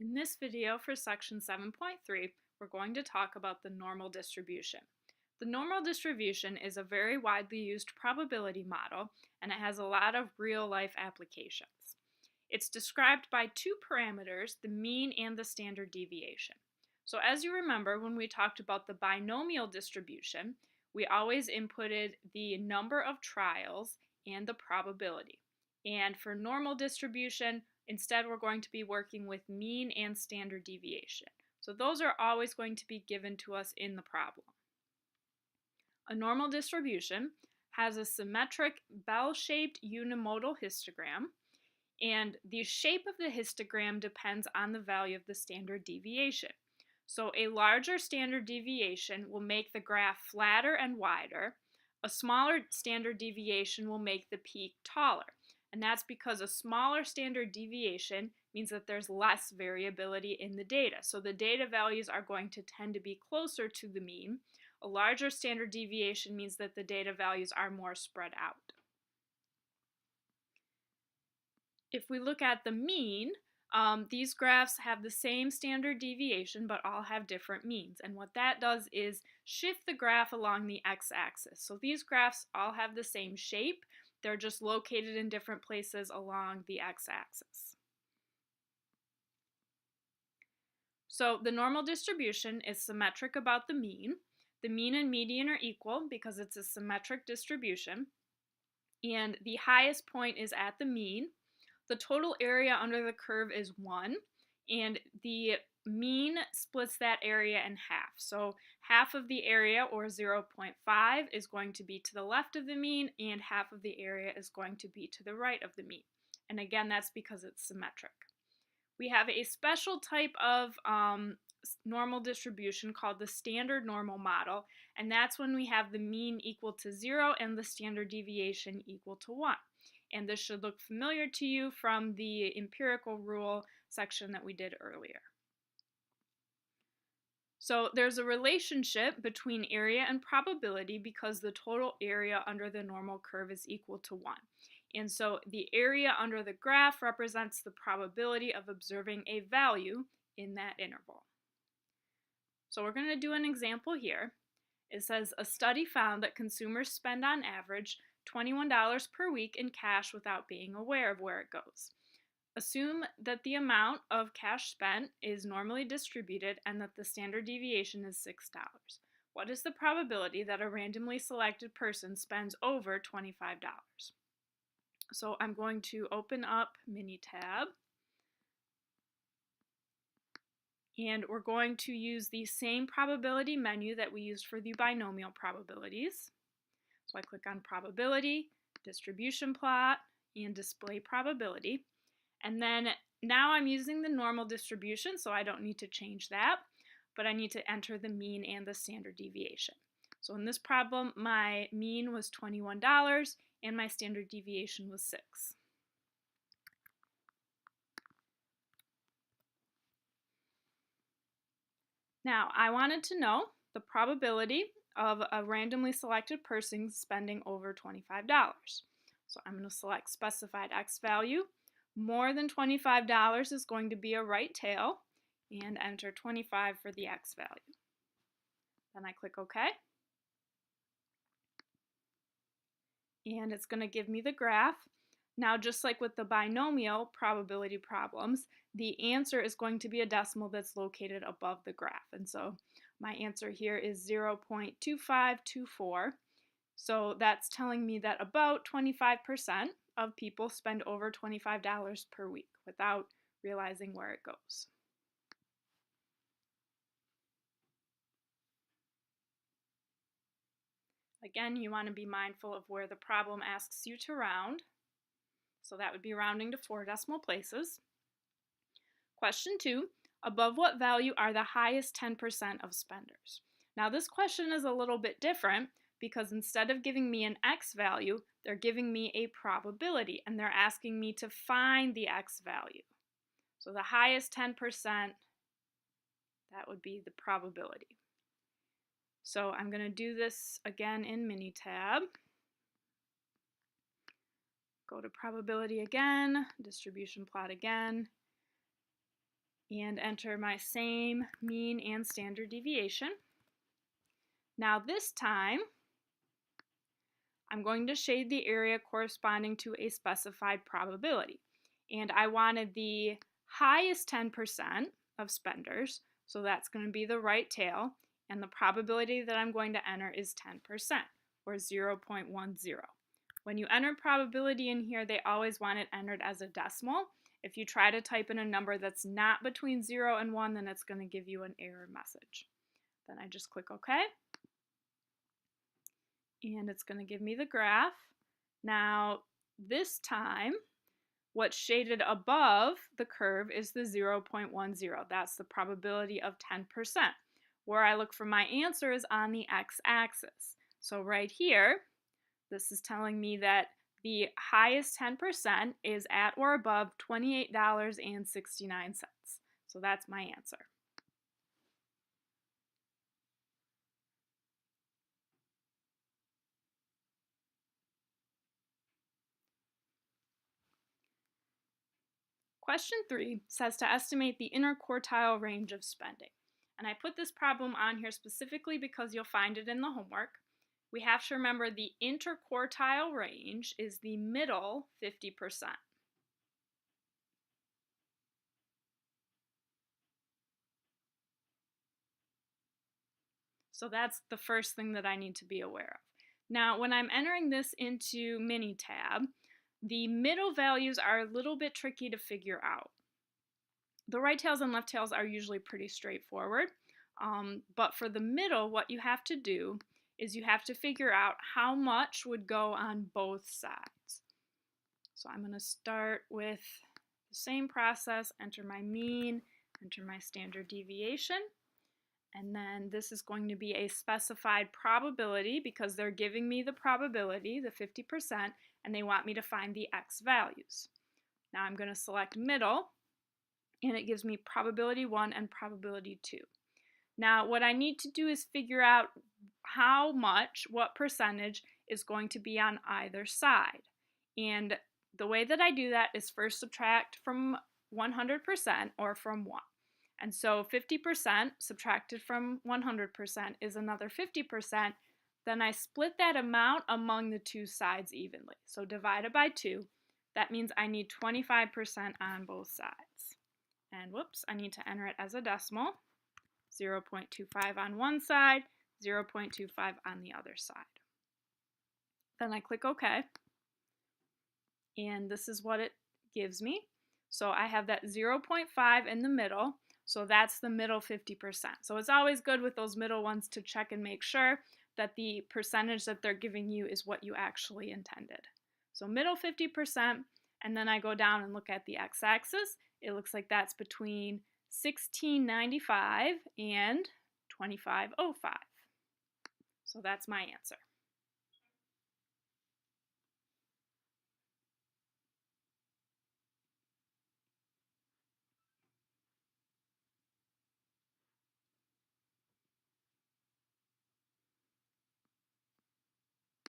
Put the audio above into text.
In this video for section 7.3, we're going to talk about the normal distribution. The normal distribution is a very widely used probability model, and it has a lot of real-life applications. It's described by two parameters, the mean and the standard deviation. So as you remember, when we talked about the binomial distribution, we always inputted the number of trials and the probability. And for normal distribution, instead we're going to be working with mean and standard deviation. So those are always going to be given to us in the problem. A normal distribution has a symmetric bell-shaped unimodal histogram, and the shape of the histogram depends on the value of the standard deviation. So a larger standard deviation will make the graph flatter and wider. A smaller standard deviation will make the peak taller. And that's because a smaller standard deviation means that there's less variability in the data. So the data values are going to tend to be closer to the mean. A larger standard deviation means that the data values are more spread out. If we look at the mean, these graphs have the same standard deviation but all have different means. And what that does is shift the graph along the x-axis. So these graphs all have the same shape. They're just located in different places along the x-axis. So the normal distribution is symmetric about the mean. The mean and median are equal because it's a symmetric distribution. And the highest point is at the mean. The total area under the curve is 1, and the mean splits that area in half. So half of the area, or 0.5, is going to be to the left of the mean, and half of the area is going to be to the right of the mean. And again, that's because it's symmetric. We have a special type of normal distribution called the standard normal model, and that's when we have the mean equal to 0 and the standard deviation equal to 1. And this should look familiar to you from the empirical rule section that we did earlier. So there's a relationship between area and probability because the total area under the normal curve is equal to 1. And so the area under the graph represents the probability of observing a value in that interval. So we're going to do an example here. It says a study found that consumers spend on average $21 per week in cash without being aware of where it goes. Assume that the amount of cash spent is normally distributed and that the standard deviation is $6. What is the probability that a randomly selected person spends over $25? So I'm going to open up Minitab, and we're going to use the same probability menu that we used for the binomial probabilities. So I click on probability, distribution plot, and display probability. And then now I'm using the normal distribution, so I don't need to change that, but I need to enter the mean and the standard deviation. So in this problem, my mean was $21 and my standard deviation was 6. Now, I wanted to know the probability of a randomly selected person spending over $25. So I'm going to select specified X value. More than $25 is going to be a right tail, and enter 25 for the X value. Then I click OK. And it's going to give me the graph. Now, just like with the binomial probability problems, the answer is going to be a decimal that's located above the graph. And so my answer here is 0.2524. So that's telling me that about 25% of people spend over $25 per week without realizing where it goes. Again, you want to be mindful of where the problem asks you to round. So that would be rounding to 4 decimal places. Question 2, above what value are the highest 10% of spenders? Now this question is a little bit different because instead of giving me an X value, they're giving me a probability and they're asking me to find the X value. So the highest 10%, that would be the probability. So I'm going to do this again in Minitab. Go to probability again, distribution plot again, and enter my same mean and standard deviation. Now this time, I'm going to shade the area corresponding to a specified probability. And I wanted the highest 10% of spenders, so that's going to be the right tail, and the probability that I'm going to enter is 10%, or 0.10. When you enter probability in here, they always want it entered as a decimal. If you try to type in a number that's not between 0 and 1, then it's going to give you an error message. Then I just click OK. And it's going to give me the graph. Now, this time, what's shaded above the curve is the 0.10. That's the probability of 10%. Where I look for my answer is on the x-axis. So right here, this is telling me that the highest 10% is at or above $28.69. So that's my answer. Question 3 says to estimate the interquartile range of spending. And I put this problem on here specifically because you'll find it in the homework. We have to remember the interquartile range is the middle 50%. So that's the first thing that I need to be aware of. Now, when I'm entering this into Minitab, the middle values are a little bit tricky to figure out. The right tails and left tails are usually pretty straightforward, but for the middle, what you have to do is you have to figure out how much would go on both sides. So I'm going to start with the same process, enter my mean, enter my standard deviation, and then this is going to be a specified probability because they're giving me the probability, the 50%, and they want me to find the x values. Now I'm going to select middle, and it gives me probability 1 and probability 2. Now what I need to do is figure out how much, what percentage is going to be on either side. And the way that I do that is first subtract from 100% or from 1. And so 50% subtracted from 100% is another 50%. Then I split that amount among the two sides evenly. So divided by 2, that means I need 25% on both sides. And whoops, I need to enter it as a decimal. 0.25 on one side, 0.25 on the other side. Then I click OK. And this is what it gives me. So I have that 0.5 in the middle. So that's the middle 50%. So it's always good with those middle ones to check and make sure that the percentage that they're giving you is what you actually intended. So middle 50%, and then I go down and look at the x-axis. It looks like that's between $16.95 and $25.05. So that's my answer.